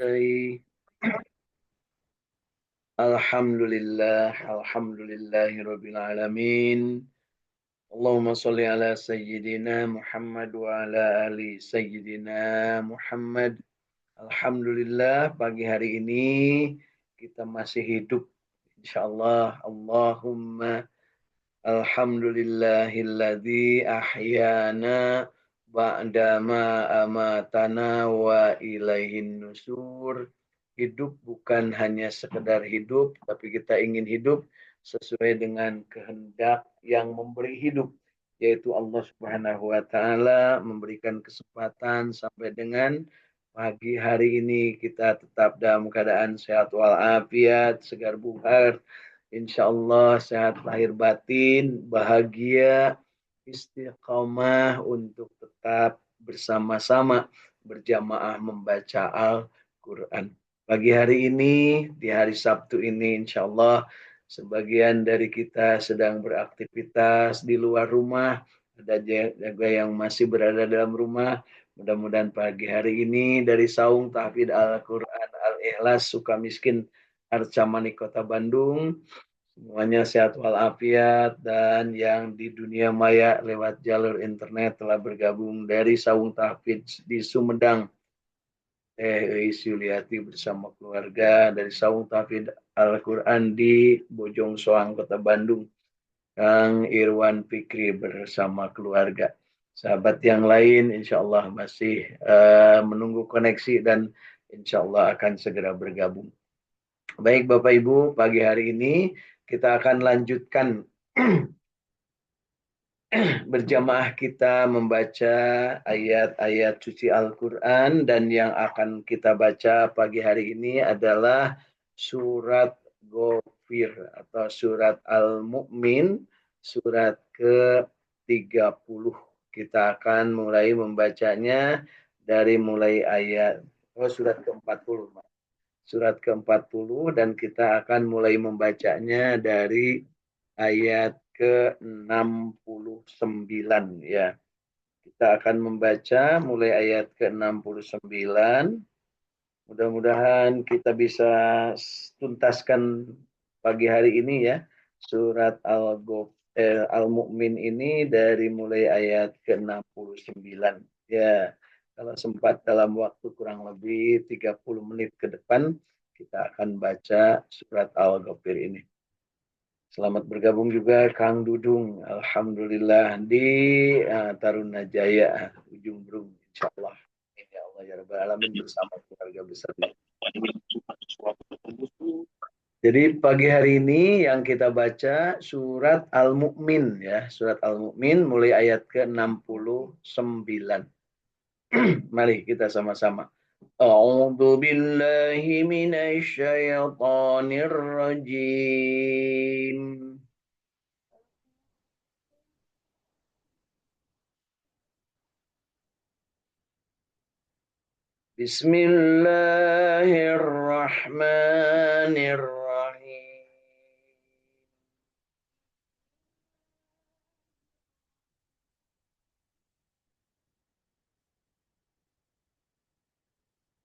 mulai. Alhamdulillahirabbil alamin. Allahumma sholli ala sayyidina Muhammad wa ala ali sayyidina Muhammad. Alhamdulillah pagi hari ini kita masih hidup. Insyaallah. Allahumma alhamdulillahilladzi ahyana ba'dama amatana wa ilaihin nusur. Hidup bukan hanya sekedar hidup, tapi kita ingin hidup sesuai dengan kehendak yang memberi hidup, yaitu Allah Subhanahu wa taala memberikan kesempatan sampai dengan pagi hari ini kita tetap dalam keadaan sehat walafiat, segar bugar. Insya Allah sehat lahir batin, bahagia, istiqomah untuk tetap bersama-sama berjamaah membaca Al-Quran. Pagi hari ini, di hari Sabtu ini, insya Allah sebagian dari kita sedang beraktivitas di luar rumah, ada juga yang masih berada dalam rumah. Mudah-mudahan pagi hari ini dari Saung Tahfidz Al-Quran Al-Ikhlas Sukamiskin Arca Mani Kota Bandung, semuanya sehat walafiat, dan yang di dunia maya lewat jalur internet telah bergabung dari Saung Tahfidz di Sumedang. Yuliati bersama keluarga dari Saung Tahfidz Al-Quran di Bojong Soang Kota Bandung. Kang Irwan Fikri bersama keluarga. Sahabat yang lain insya Allah masih menunggu koneksi dan insya Allah akan segera bergabung. Baik Bapak Ibu, pagi hari ini kita akan lanjutkan berjamaah kita membaca ayat-ayat suci Al-Quran, dan yang akan kita baca pagi hari ini adalah surat Ghafir atau surat Al-Mu'min, surat ke-30. Kita akan mulai membacanya dari mulai surat ke-40. Surat ke-40, dan kita akan mulai membacanya dari ayat ke-69 ya. Kita akan membaca mulai ayat ke-69. Mudah-mudahan kita bisa tuntaskan pagi hari ini ya. Surat Al-Mu'min ini dari mulai ayat ke-69 ya. Kalau sempat dalam waktu kurang lebih 30 menit ke depan kita akan baca surat Al-Ghafir ini. Selamat bergabung juga Kang Dudung. Alhamdulillah di Tarunajaya, Ujung Berung, insya Allah. Ya Allah ya Rabbal Alamin bersama keluarga besar. Jadi pagi hari ini yang kita baca surat Al-Mu'min ya, surat Al-Mu'min mulai ayat ke-69. Mari kita sama-sama. A'udzu billahi minasy syaithanir rajim. Bismillahirrahmanirrahim.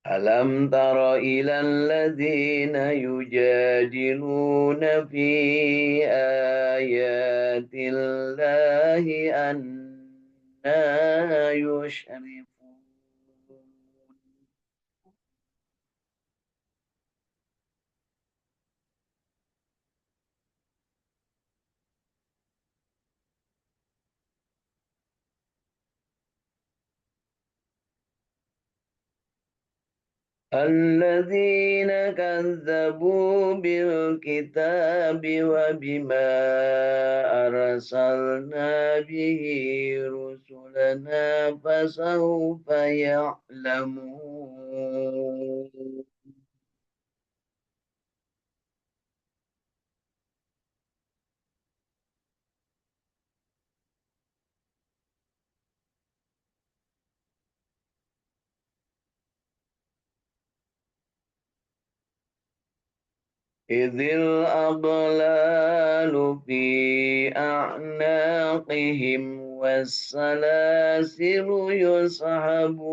Alam tara ilal ladzina yujadiluna fi ayatillahi anna yushrifun. الذين كذبوا بالكتاب وبما أرسلنا به رسلنا فسوف يعلمون. إذ الأضلال في أعناقهم والسلاسل يسحبون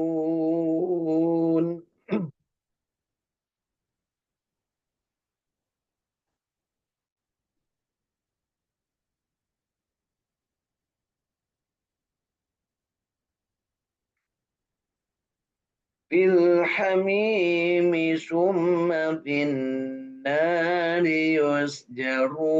بالحميم ثم في النار يسجرون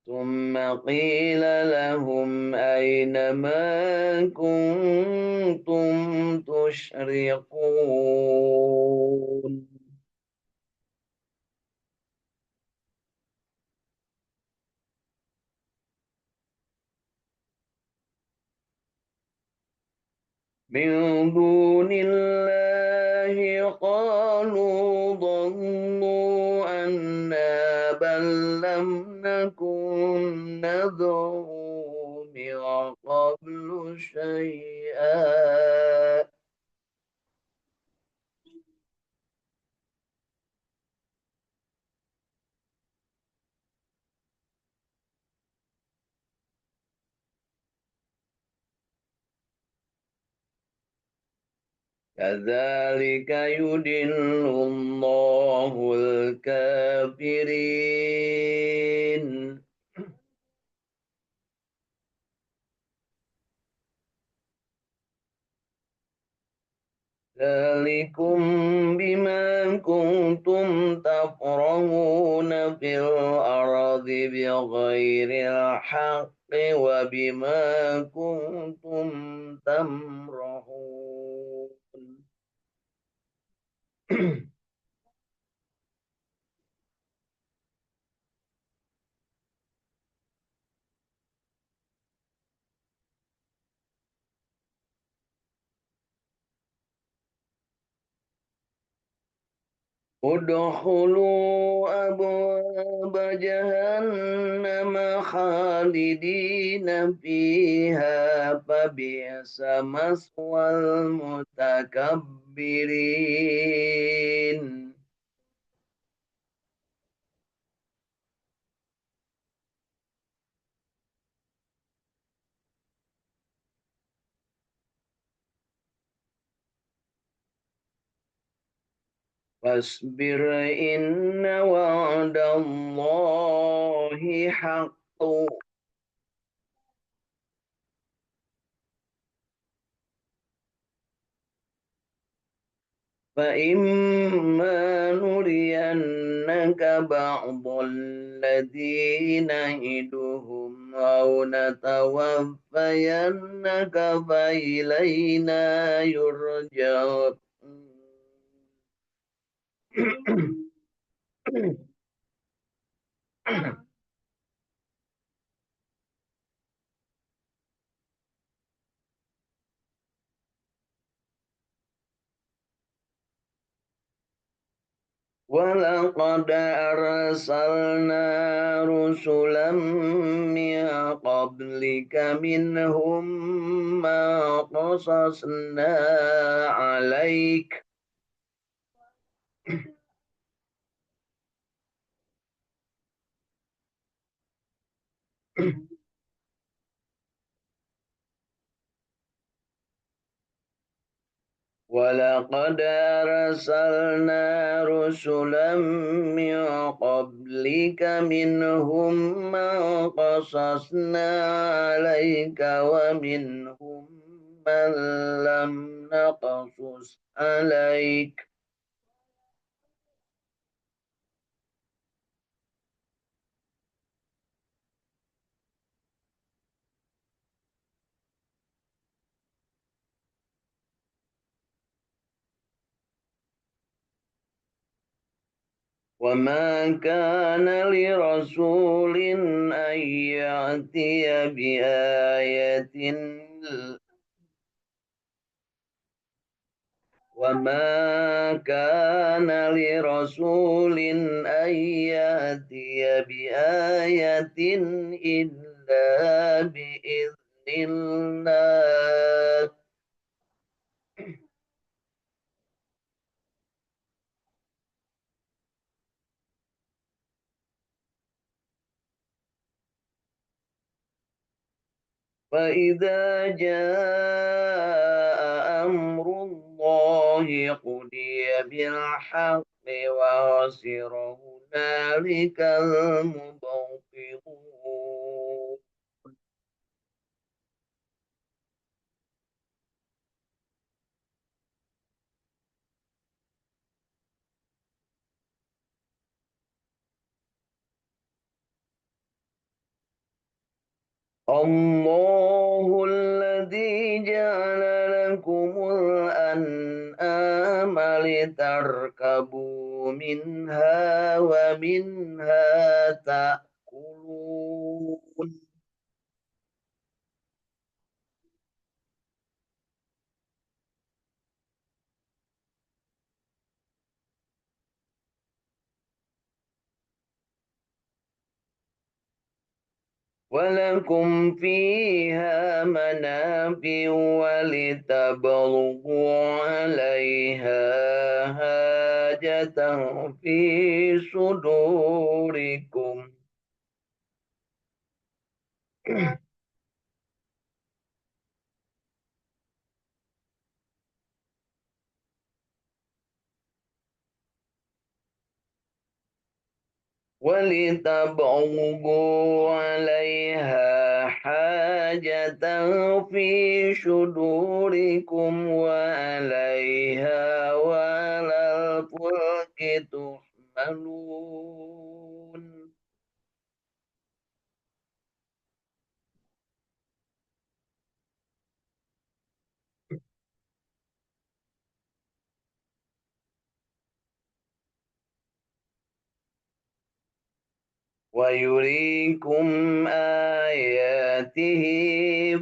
ثم قيل لهم أين ما كنتم تشركون من دون الله قالوا ضلوا عنا بل لم نكن ندعو من قبل شيئا كذلك يدل الله الكافرين ذلكم بما كنتم تفرحون في الأرض بغير الحق وبما كنتم تمرحون ادخلوا أبواب جهنم خالدين فيها فبئس مثوى المتكبرين فاصبر إن وعد الله حق فإما نرينك بعض الذي نعدهم أو نتوفينك فإلينا يرجعون ولقد أرسلنا رسلا من قبلك منهم ما قصصنا عليك ولقد أرسلنا رسلا من قبلك منهم من قصصنا عليك ومنهم من لم نقصص عليك وما كان لرسول أن يأتي بآية وما كان لرسول أن يأتي بآية إلا بإذن الله فإذا جاء أمر الله قضي بالحق وخسر أولئك المبطلون. الله الذي جعل لكم الأنعام لتركبوا منها ومنها تأكلون. ولكم فيها منافع ولتبلغوا عليها حاجة في صدوركم. ولتبلغوا عليها حاجة في صدوركم وعليها وعلى الفلك تحملون. ويريكم آياته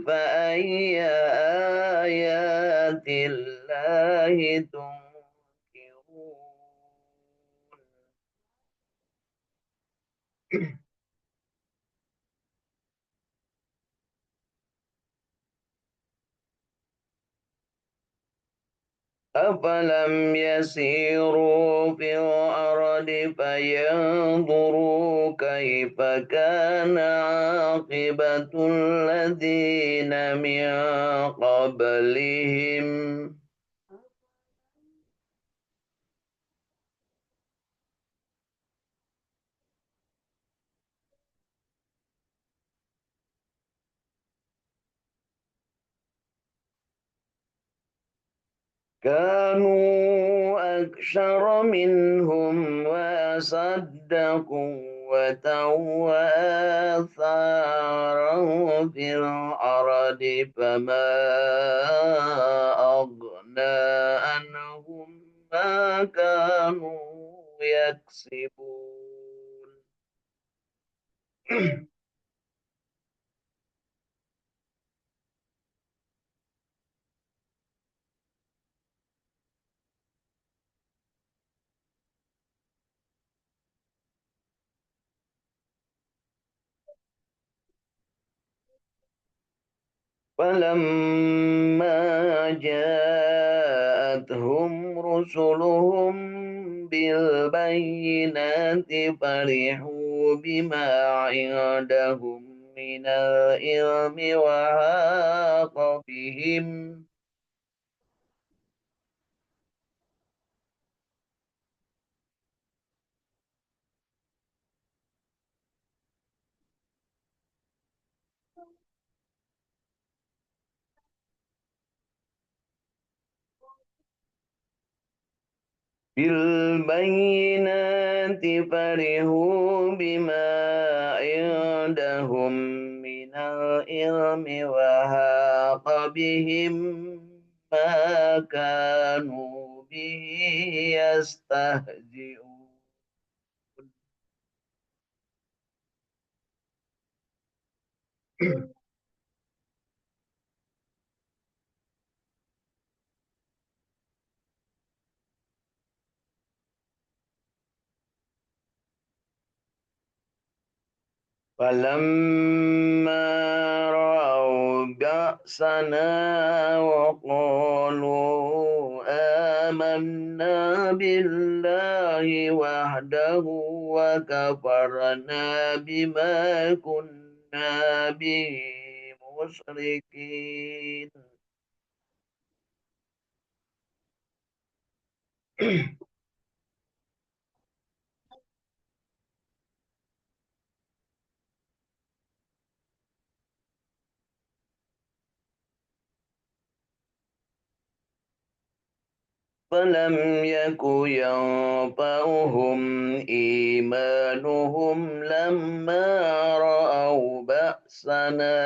فأي آيات الله تنكرون. أفلم يسيروا في الأرض فينظروا كيف كان عاقبة الذين من قبلهم. كانوا أكثر منهم وأشد قوة وآثارا في الأرض فما أغنى عنهم ما كانوا يكسبون. فلما جاءتهم رسلهم بالبينات فرحوا بما عندهم من العلم وحاق بهم بالبينات فرحوا بما عندهم من العلم وحاق بهم ما كانوا به يستهزئون. فلما رأوا بأسنا وقالوا آمنا بالله وحده وكفرنا بما كنا به مشركين. فلم يك ينفعهم إيمانهم لما رأوا بأسنا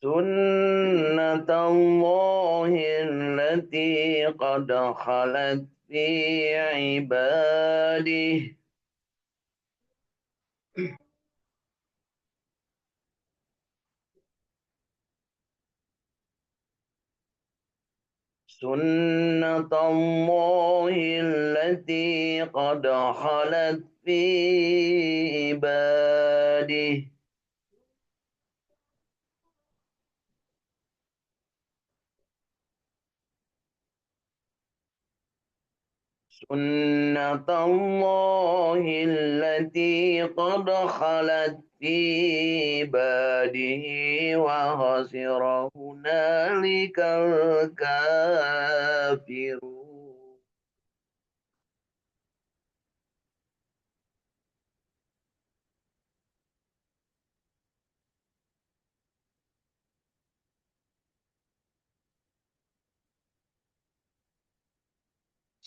سنة الله التي قد خلت في عباده سنة الله التي قد خلت في عباده سنة الله التي قد خلت في عباده وخسر هنالك الكافرون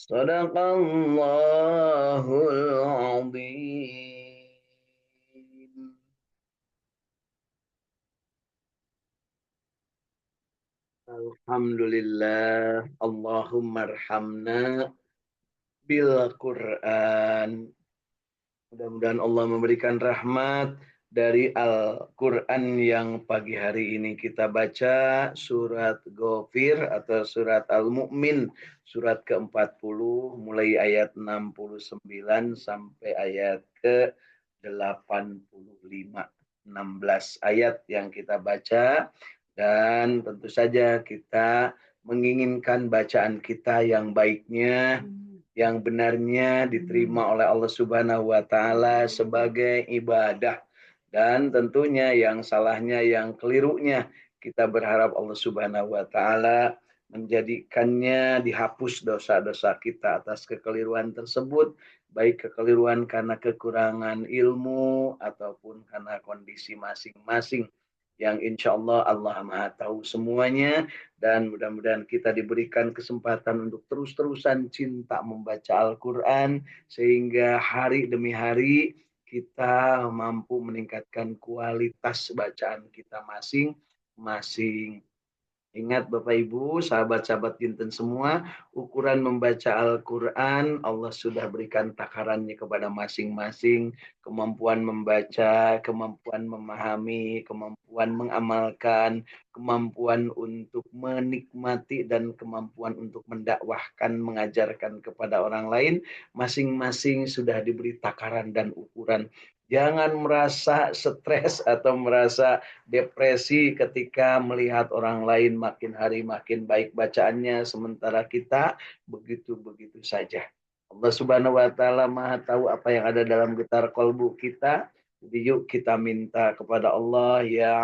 صدق الله العظيم. Alhamdulillah, Allahumma arhamna bil Quran. Mudah-mudahan Allah memberikan rahmat dari Al-Quran yang pagi hari ini kita baca surat Ghafir atau surat Al-Mu'min, surat ke-40 mulai ayat 69 sampai ayat ke-85. 16 ayat yang kita baca dan tentu saja kita menginginkan bacaan kita yang baiknya yang benarnya diterima oleh Allah Subhanahu wa taala sebagai ibadah dan tentunya yang salahnya yang kelirunya kita berharap Allah Subhanahu wa taala menjadikannya dihapus dosa-dosa kita atas kekeliruan tersebut baik kekeliruan karena kekurangan ilmu ataupun karena kondisi masing-masing yang insya Allah Allah Maha tahu semuanya dan mudah-mudahan kita diberikan kesempatan untuk terus-terusan cinta membaca Al-Quran sehingga hari demi hari kita mampu meningkatkan kualitas bacaan kita masing-masing. Ingat Bapak Ibu, sahabat-sahabat Jinten semua, ukuran membaca Al-Quran, Allah sudah berikan takarannya kepada masing-masing. Kemampuan membaca, kemampuan memahami, kemampuan mengamalkan, kemampuan untuk menikmati, dan kemampuan untuk mendakwahkan, mengajarkan kepada orang lain. Masing-masing sudah diberi takaran dan ukuran. Jangan merasa stres atau merasa depresi ketika melihat orang lain makin hari makin baik bacaannya sementara kita begitu-begitu saja. Allah Subhanahu wa taala Maha tahu apa yang ada dalam getar kalbu kita. Jadi yuk kita minta kepada Allah ya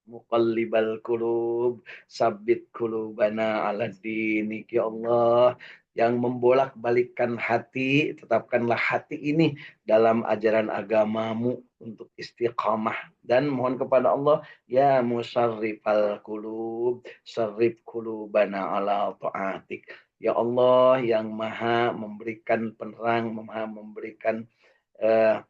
muqallibal qulub sabbit qulubana ala dinik ya Allah yang membolak-balikkan hati tetapkanlah hati ini dalam ajaran agamamu untuk istiqamah dan mohon kepada Allah ya musarrifal qulub sarrif qulubana ala taatik ya Allah yang maha memberikan penerang maha memberikan uh,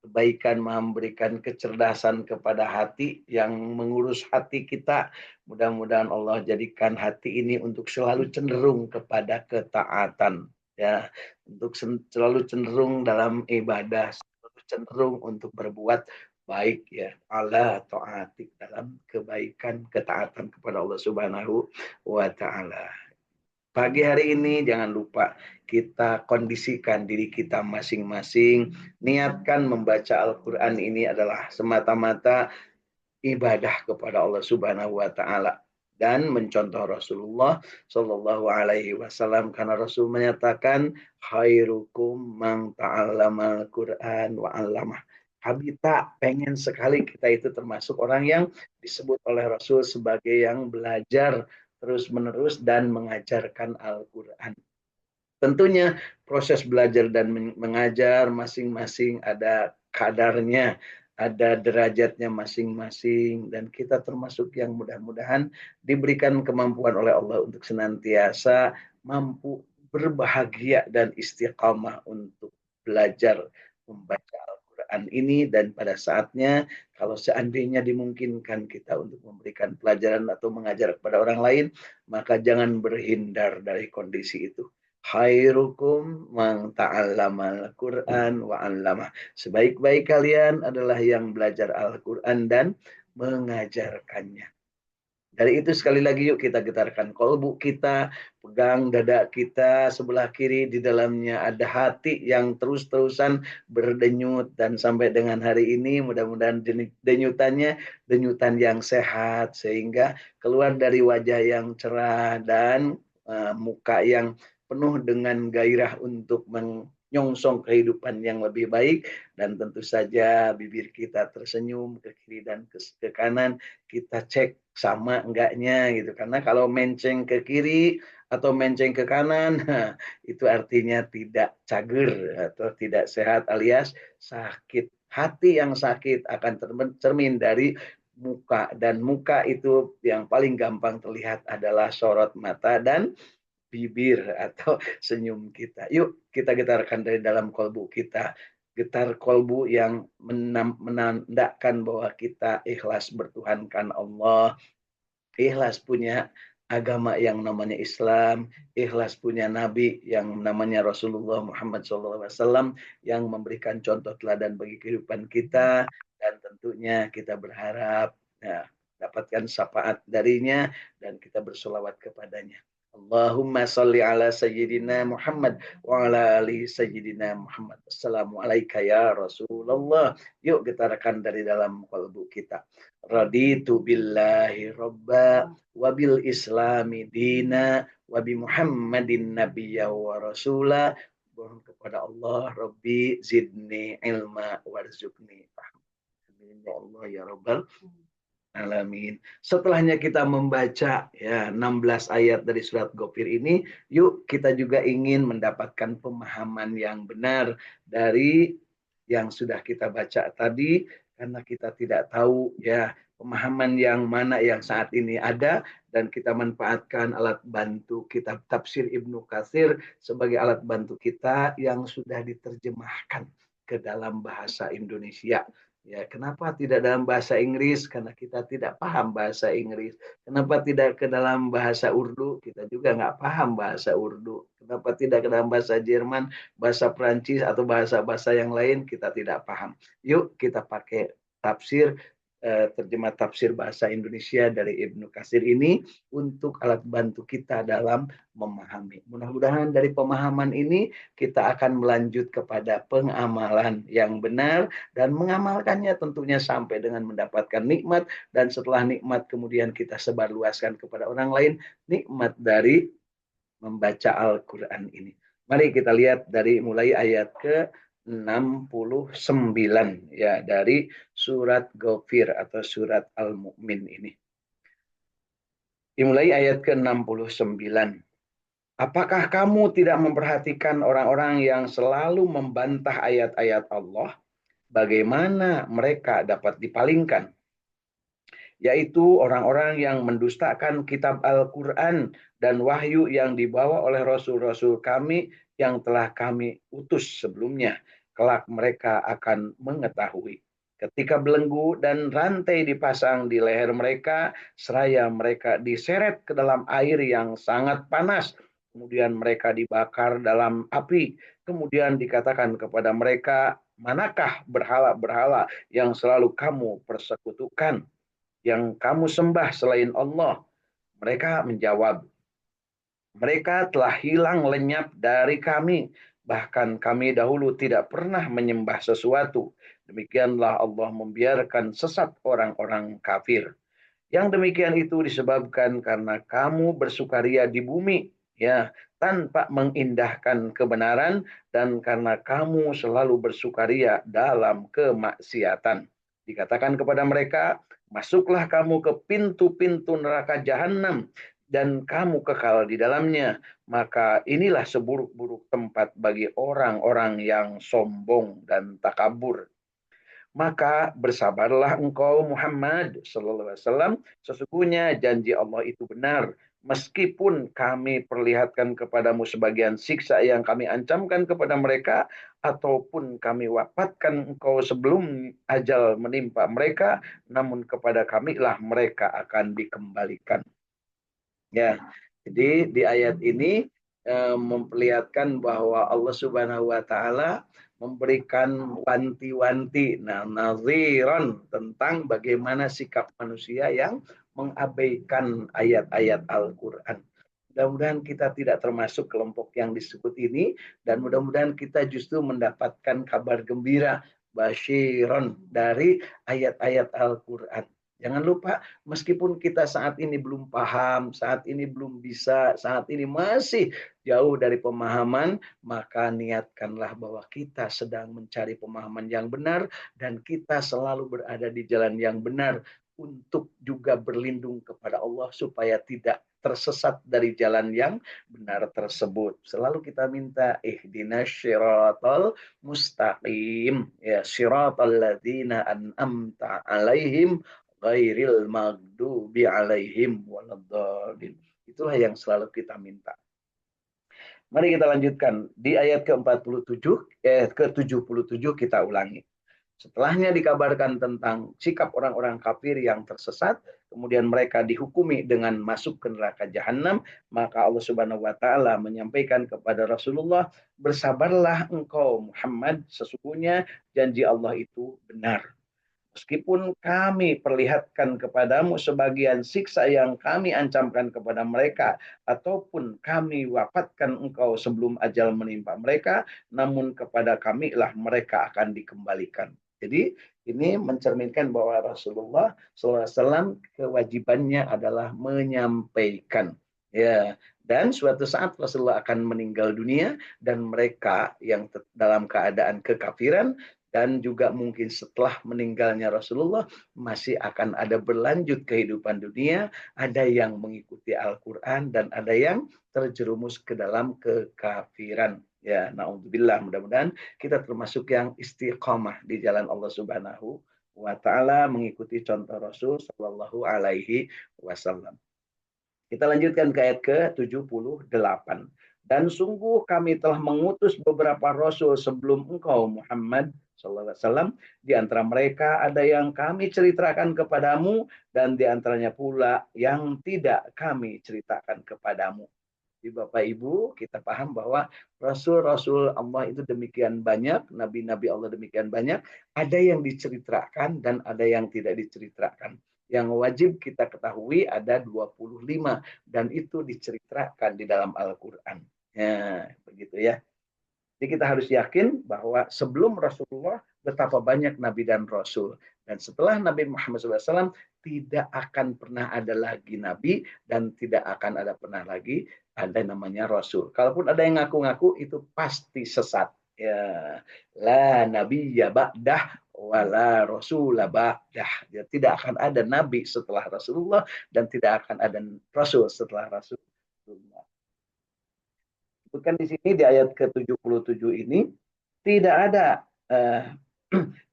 kebaikan, memberikan kecerdasan kepada hati yang mengurus hati kita. Mudah-mudahan Allah jadikan hati ini untuk selalu cenderung kepada ketaatan, ya, untuk selalu cenderung dalam ibadah, selalu cenderung untuk berbuat baik ya ala taatik dalam kebaikan ketaatan kepada Allah Subhanahu wa taala. Pagi hari ini jangan lupa kita kondisikan diri kita masing-masing. Niatkan membaca Al-Quran ini adalah semata-mata ibadah kepada Allah Subhanahu wa taala dan mencontoh Rasulullah Shallallahu alaihi wasallam karena Rasul menyatakan khairukum man ta'allamal Quran wa 'allamah. Habita pengen sekali kita itu termasuk orang yang disebut oleh Rasul sebagai yang belajar terus-menerus dan mengajarkan Al-Quran. Tentunya proses belajar dan mengajar masing-masing ada kadarnya, ada derajatnya masing-masing, dan kita termasuk yang mudah-mudahan diberikan kemampuan oleh Allah untuk senantiasa mampu berbahagia dan istiqamah untuk belajar membaca Al-Quran ini, dan pada saatnya kalau seandainya dimungkinkan kita untuk memberikan pelajaran atau mengajar kepada orang lain, maka jangan berhindar dari kondisi itu. Khairukum man ta'allamal Qur'an wa 'allamah. Sebaik-baik kalian adalah yang belajar Al-Qur'an dan mengajarkannya. Dari itu sekali lagi yuk kita getarkan kolbu kita, pegang dada kita sebelah kiri, di dalamnya ada hati yang terus-terusan berdenyut, dan sampai dengan hari ini mudah-mudahan denyutannya denyutan yang sehat sehingga keluar dari wajah yang cerah dan muka yang penuh dengan gairah untuk menyongsong kehidupan yang lebih baik, dan tentu saja bibir kita tersenyum ke kiri dan ke kanan, kita cek sama enggaknya gitu, karena kalau menceng ke kiri atau menceng ke kanan itu artinya tidak cager atau tidak sehat alias sakit. Hati yang sakit akan tercermin dari muka, dan muka itu yang paling gampang terlihat adalah sorot mata dan bibir atau senyum kita. Yuk kita getarkan dari dalam kolbu kita, getar kolbu yang menandakan bahwa kita ikhlas bertuhankan Allah, ikhlas punya agama yang namanya Islam, ikhlas punya nabi yang namanya Rasulullah Muhammad SAW yang memberikan contoh teladan bagi kehidupan kita, dan tentunya kita berharap ya, dapatkan syafaat darinya dan kita bersolawat kepadanya. Allahumma salli ala sayyidina Muhammad wa ala ali sayyidina Muhammad. Assalamualaikum ya Rasulullah. Yuk getarkan dari dalam kalbu kita. Raditu billahi robba wabil islami dina wabi Muhammadin nabiyya wa rasula. Mohon kepada Allah, Rabbi zidni ilma warzuqni. Amin ya Allah ya Rabbal alamin. Setelahnya kita membaca ya 16 ayat dari surat Ghafir ini, yuk kita juga ingin mendapatkan pemahaman yang benar dari yang sudah kita baca tadi, karena kita tidak tahu ya pemahaman yang mana yang saat ini ada, dan kita manfaatkan alat bantu kitab tafsir Ibnu Katsir sebagai alat bantu kita yang sudah diterjemahkan ke dalam bahasa Indonesia. Ya, kenapa tidak dalam bahasa Inggris? Karena kita tidak paham bahasa Inggris. Kenapa tidak ke dalam bahasa Urdu? Kita juga nggak paham bahasa Urdu. Kenapa tidak ke dalam bahasa Jerman, bahasa Prancis, atau bahasa-bahasa yang lain? Kita tidak paham. Yuk kita pakai tafsir, terjemah tafsir bahasa Indonesia dari Ibnu Katsir ini untuk alat bantu kita dalam memahami. Mudah-mudahan dari pemahaman ini kita akan melanjut kepada pengamalan yang benar, dan mengamalkannya tentunya sampai dengan mendapatkan nikmat, dan setelah nikmat kemudian kita sebarluaskan kepada orang lain nikmat dari membaca Al-Quran ini. Mari kita lihat dari mulai ayat ke 69 ya dari surat Ghafir atau surat Al-Mu'min ini. Dimulai ayat ke-69. Apakah kamu tidak memperhatikan orang-orang yang selalu membantah ayat-ayat Allah? Bagaimana mereka dapat dipalingkan? Yaitu orang-orang yang mendustakan kitab Al-Quran dan wahyu yang dibawa oleh Rasul-Rasul kami yang telah kami utus sebelumnya. Kelak mereka akan mengetahui. Ketika belenggu dan rantai dipasang di leher mereka, seraya mereka diseret ke dalam air yang sangat panas. Kemudian mereka dibakar dalam api. Kemudian dikatakan kepada mereka, manakah berhala-berhala yang selalu kamu persekutukan, yang kamu sembah selain Allah? Mereka menjawab, mereka telah hilang lenyap dari kami. Bahkan kami dahulu tidak pernah menyembah sesuatu. Demikianlah Allah membiarkan sesat orang-orang kafir. Yang demikian itu disebabkan karena kamu bersukaria di bumi, ya, tanpa mengindahkan kebenaran, dan karena kamu selalu bersukaria dalam kemaksiatan. Dikatakan kepada mereka, masuklah kamu ke pintu-pintu neraka jahanam, dan kamu kekal di dalamnya, maka inilah seburuk-buruk tempat bagi orang-orang yang sombong dan takabur. Maka bersabarlah engkau Muhammad sallallahu alaihi wasallam, sesungguhnya janji Allah itu benar. Meskipun kami perlihatkan kepadamu sebagian siksa yang kami ancamkan kepada mereka, ataupun kami wafatkan engkau sebelum ajal menimpa mereka, namun kepada kami lah mereka akan dikembalikan. Ya, jadi di ayat ini memperlihatkan bahwa Allah Subhanahu wa taala memberikan wanti-wanti, naziran tentang bagaimana sikap manusia yang mengabaikan ayat-ayat Al-Qur'an. Mudah-mudahan kita tidak termasuk kelompok yang disebut ini, dan mudah-mudahan kita justru mendapatkan kabar gembira, basyiron, dari ayat-ayat Al-Qur'an. Jangan lupa, meskipun kita saat ini belum paham, saat ini belum bisa, saat ini masih jauh dari pemahaman, maka niatkanlah bahwa kita sedang mencari pemahaman yang benar dan kita selalu berada di jalan yang benar untuk juga berlindung kepada Allah supaya tidak tersesat dari jalan yang benar tersebut. Selalu kita minta ihdinas syiratal mustaqim, ya syiratal ladzina an'amta alaihim ghairil maghdubi alaihim waladdallin. Itulah yang selalu kita minta. Mari kita lanjutkan di ayat ke-47 ke-77 kita ulangi. Setelahnya dikabarkan tentang sikap orang-orang kafir yang tersesat, kemudian mereka dihukumi dengan masuk ke neraka jahanam, maka Allah Subhanahu wa taala menyampaikan kepada Rasulullah, "Bersabarlah engkau Muhammad, sesungguhnya janji Allah itu benar. Meskipun kami perlihatkan kepadamu sebagian siksa yang kami ancamkan kepada mereka, ataupun kami wafatkan engkau sebelum ajal menimpa mereka, namun kepada kami lah mereka akan dikembalikan." Jadi ini mencerminkan bahwa Rasulullah SAW kewajibannya adalah menyampaikan. Ya, dan suatu saat Rasulullah akan meninggal dunia dan mereka yang dalam keadaan kekafiran, dan juga mungkin setelah meninggalnya Rasulullah masih akan ada berlanjut kehidupan dunia, ada yang mengikuti Al-Quran dan ada yang terjerumus ke dalam kekafiran. Ya, naudzubillah, mudah-mudahan kita termasuk yang istiqamah di jalan Allah Subhanahu wa taala, mengikuti contoh Rasul sallallahu alaihi wasallam. Kita lanjutkan ke ayat ke-78. Dan sungguh kami telah mengutus beberapa rasul sebelum engkau Muhammad sallallahu alaihi wasallam, di antara mereka ada yang kami ceritakan kepadamu dan di antaranya pula yang tidak kami ceritakan kepadamu. Di Bapak Ibu, kita paham bahwa Rasul-Rasul Allah itu demikian banyak, Nabi-Nabi Allah demikian banyak, ada yang diceritakan dan ada yang tidak diceritakan. Yang wajib kita ketahui ada 25 dan itu diceritakan di dalam Al-Quran. Ya, begitu ya. Jadi kita harus yakin bahwa sebelum Rasulullah betapa banyak Nabi dan Rasul. Dan setelah Nabi Muhammad SAW tidak akan pernah ada lagi Nabi dan tidak akan ada pernah lagi ada namanya Rasul. Kalaupun ada yang ngaku-ngaku itu pasti sesat. Ya, la nabiyya ba'dah wala rasulah ba'dah. Ya, tidak akan ada Nabi setelah Rasulullah dan tidak akan ada Rasul setelah Rasulullah. Bukan di sini di ayat ke-77 ini tidak ada eh,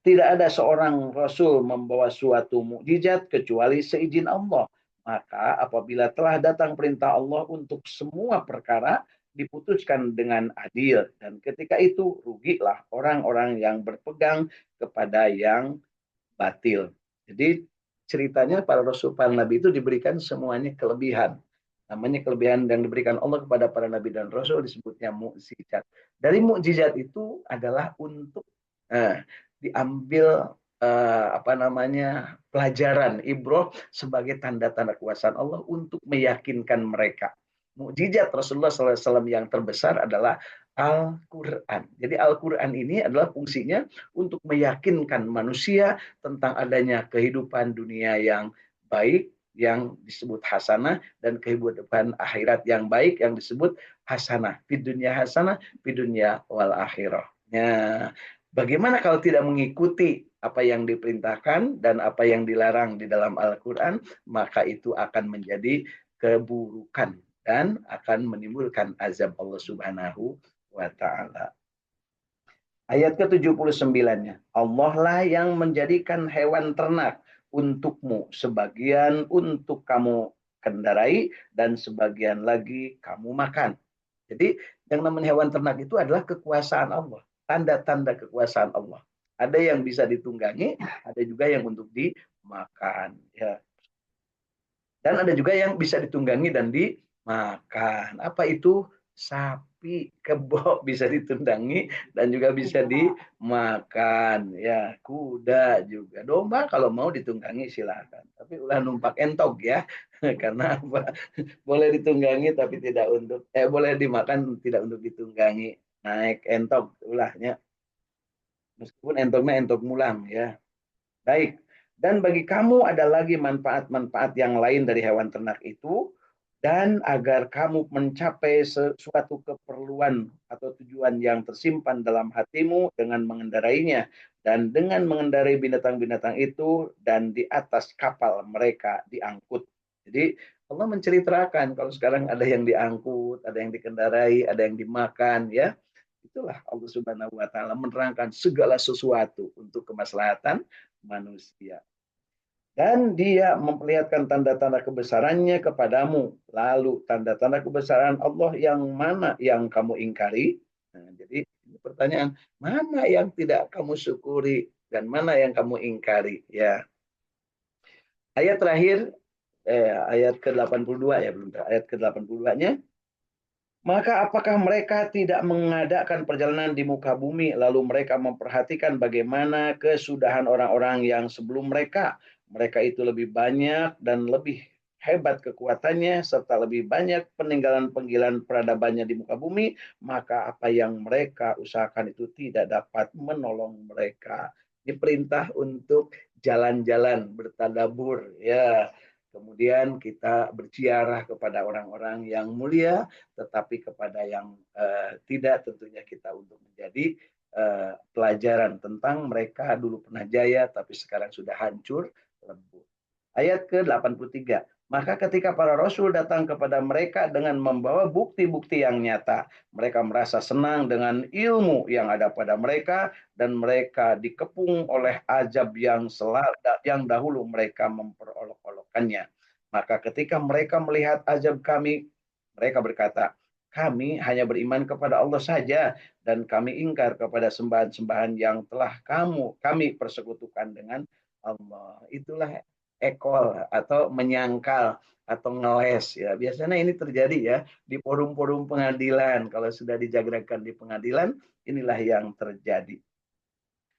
tidak ada seorang rasul membawa suatu mukjizat kecuali seizin Allah. Maka apabila telah datang perintah Allah untuk semua perkara diputuskan dengan adil, dan ketika itu rugilah orang-orang yang berpegang kepada yang batil. Jadi ceritanya para rasul, para nabi itu diberikan semuanya kelebihan. Namanya kelebihan yang diberikan Allah kepada para nabi dan rasul disebutnya mukjizat. Dari mukjizat itu adalah untuk diambil pelajaran ibroh sebagai tanda-tanda kuasaan Allah untuk meyakinkan mereka. Mukjizat Rasulullah SAW yang terbesar adalah Al-Quran. Jadi Al-Quran ini adalah fungsinya untuk meyakinkan manusia tentang adanya kehidupan dunia yang baik, yang disebut hasanah, dan kehidupan akhirat yang baik yang disebut hasanah. Di dunia hasanah, di dunia wal akhirah. Ya, bagaimana kalau tidak mengikuti apa yang diperintahkan dan apa yang dilarang di dalam Al-Quran, maka itu akan menjadi keburukan dan akan menimbulkan azab Allah Subhanahu wa taala. Ayat ke-79-nya. Allah lah yang menjadikan hewan ternak untukmu, sebagian untuk kamu kendarai dan sebagian lagi kamu makan. Jadi yang namanya hewan ternak itu adalah kekuasaan Allah, tanda-tanda kekuasaan Allah. Ada yang bisa ditunggangi, ada juga yang untuk dimakan. Ya. Dan ada juga yang bisa ditunggangi dan dimakan. Apa itu? Sapi, kebo bisa ditunggangi dan juga bisa dimakan. Ya, kuda juga. Domba kalau mau ditunggangi silakan. Tapi ulah numpak entok ya. Karena apa? Boleh ditunggangi tapi tidak untuk boleh dimakan tidak untuk ditunggangi. Naik entok ulahnya. Meskipun entoknya entok mulang ya. Baik. Dan bagi kamu ada lagi manfaat-manfaat yang lain dari hewan ternak itu, dan agar kamu mencapai sesuatu keperluan atau tujuan yang tersimpan dalam hatimu dengan mengendarainya, dan dengan mengendarai binatang-binatang itu, dan di atas kapal mereka diangkut. Jadi Allah menceritakan kalau sekarang ada yang diangkut, ada yang dikendarai, ada yang dimakan, ya. Itulah Allah Subhanahu wa taala menerangkan segala sesuatu untuk kemaslahatan manusia. Dan dia memperlihatkan tanda-tanda kebesarannya kepadamu. Lalu tanda-tanda kebesaran Allah yang mana yang kamu ingkari? Nah, jadi pertanyaan, mana yang tidak kamu syukuri dan mana yang kamu ingkari? Ya. Ayat terakhir, ayat ke-82 ya, belum ayat ke-82-nya. Maka apakah mereka tidak mengadakan perjalanan di muka bumi, lalu mereka memperhatikan bagaimana kesudahan orang-orang yang sebelum mereka? Mereka itu lebih banyak dan lebih hebat kekuatannya, serta lebih banyak peninggalan-peninggalan peradabannya di muka bumi, maka apa yang mereka usahakan itu tidak dapat menolong mereka. Ini perintah untuk jalan-jalan, bertadabur, ya. Kemudian kita berziarah kepada orang-orang yang mulia, tetapi kepada yang tidak tentunya kita untuk menjadi pelajaran tentang mereka dulu pernah jaya tapi sekarang sudah hancur lebur. Ayat ke-83. Maka ketika para rasul datang kepada mereka dengan membawa bukti-bukti yang nyata, mereka merasa senang dengan ilmu yang ada pada mereka dan mereka dikepung oleh azab yang dahulu mereka memperolok-olokkannya. Maka ketika mereka melihat azab kami, mereka berkata, kami hanya beriman kepada Allah saja dan kami ingkar kepada sembahan-sembahan yang telah kami persekutukan dengan Allah. Itulah ekol atau menyangkal atau ngeles ya. Biasanya ini terjadi ya di forum-forum pengadilan. Kalau sudah dijagrakan di pengadilan, inilah yang terjadi.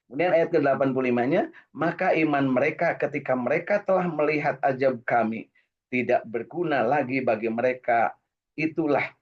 Kemudian ayat ke-85-nya, maka iman mereka ketika mereka telah melihat ajab kami tidak berguna lagi bagi mereka. Itulah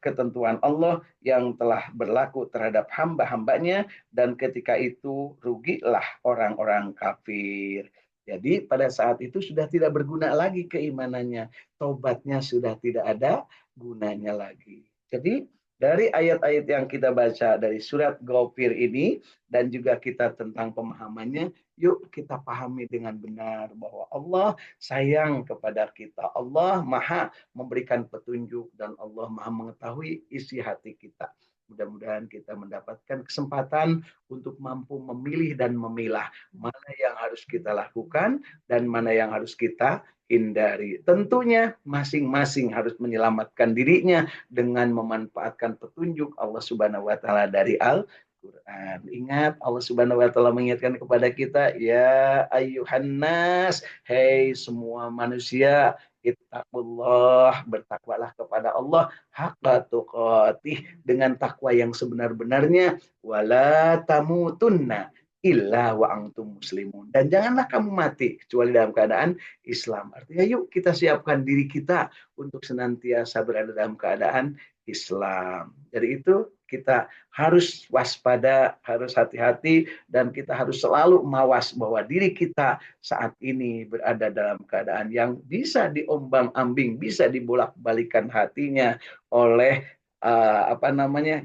ketentuan Allah yang telah berlaku terhadap hamba-hambanya, dan ketika itu rugilah orang-orang kafir. Jadi pada saat itu sudah tidak berguna lagi keimanannya. Tobatnya sudah tidak ada gunanya lagi. Jadi dari ayat-ayat yang kita baca dari surat Ghafir ini dan juga kita tentang pemahamannya, yuk kita pahami dengan benar bahwa Allah sayang kepada kita. Allah Maha memberikan petunjuk dan Allah Maha mengetahui isi hati kita. Mudah-mudahan kita mendapatkan kesempatan untuk mampu memilih dan memilah mana yang harus kita lakukan dan mana yang harus kita hindari. Tentunya masing-masing harus menyelamatkan dirinya dengan memanfaatkan petunjuk Allah Subhanahu wa taala dari Al-Quran. Ingat Allah Subhanahu wa taala mengingatkan kepada kita, ya ayyuhan nas, hei semua manusia, ittaqullah, bertakwalah kepada Allah haqqa tuqatih, dengan takwa yang sebenar-benarnya, wala tamutunna illa wa antum muslimun, dan janganlah kamu mati kecuali dalam keadaan Islam. Artinya yuk kita siapkan diri kita untuk senantiasa berada dalam keadaan Islam. Jadi itu kita harus waspada, harus hati-hati, dan kita harus selalu mawas bahwa diri kita saat ini berada dalam keadaan yang bisa diombang-ambing, bisa dibolak-balikan hatinya oleh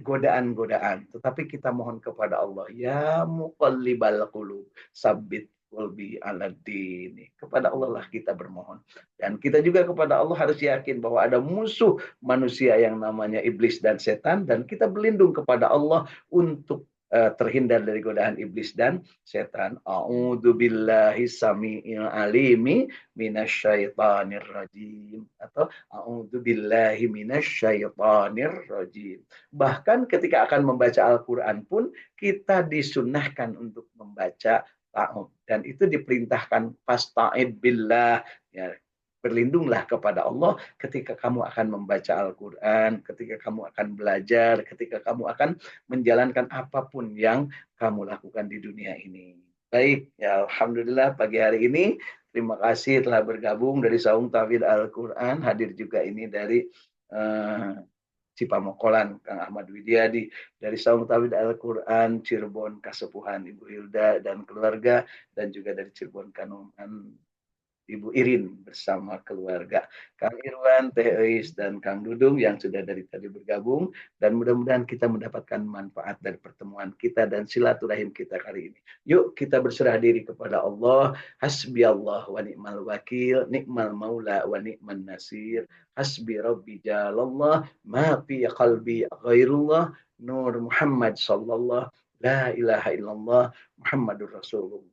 godaan-godaan. Tetapi kita mohon kepada Allah, ya muqallibal qulub, sabbit qalbi 'ala dini. Kepada Allah lah kita bermohon. Dan kita juga kepada Allah harus yakin bahwa ada musuh manusia yang namanya iblis dan setan, dan kita berlindung kepada Allah untuk terhindar dari godaan iblis dan setan. A'udzu billahi samiil alimi minasyaitonir rajim, atau a'udzu billahi minasyaitonir rajim. Bahkan ketika akan membaca Al-Qur'an pun kita disunahkan untuk membaca ta'awud, dan itu diperintahkan fasta'id billah, ya, berlindunglah kepada Allah ketika kamu akan membaca Al-Quran, ketika kamu akan belajar, ketika kamu akan menjalankan apapun yang kamu lakukan di dunia ini. Baik, ya Alhamdulillah pagi hari ini terima kasih telah bergabung dari Saung Tafsir Al-Quran, hadir juga ini dari uh, Cipamokolan, Kang Ahmad Widyadi, dari Saung Tafsir Al-Quran, Cirebon, Kasepuhan, Ibu Hilda dan keluarga, dan juga dari Cirebon Kanoman, Ibu Irin bersama keluarga, Kang Irwan, Teh Eis, dan Kang Dudung yang sudah dari tadi bergabung, dan mudah-mudahan kita mendapatkan manfaat dari pertemuan kita dan silaturahim kita kali ini. Yuk kita berserah diri kepada Allah. Hasbi Allah wa ni'mal wakil, ni'mal maula wa ni'man nasir. Hasbi rabbi jalallah, ma fi qalbi ghairullah, Nur Muhammad sallallahu la ilaha illallah Muhammadur Rasulullah.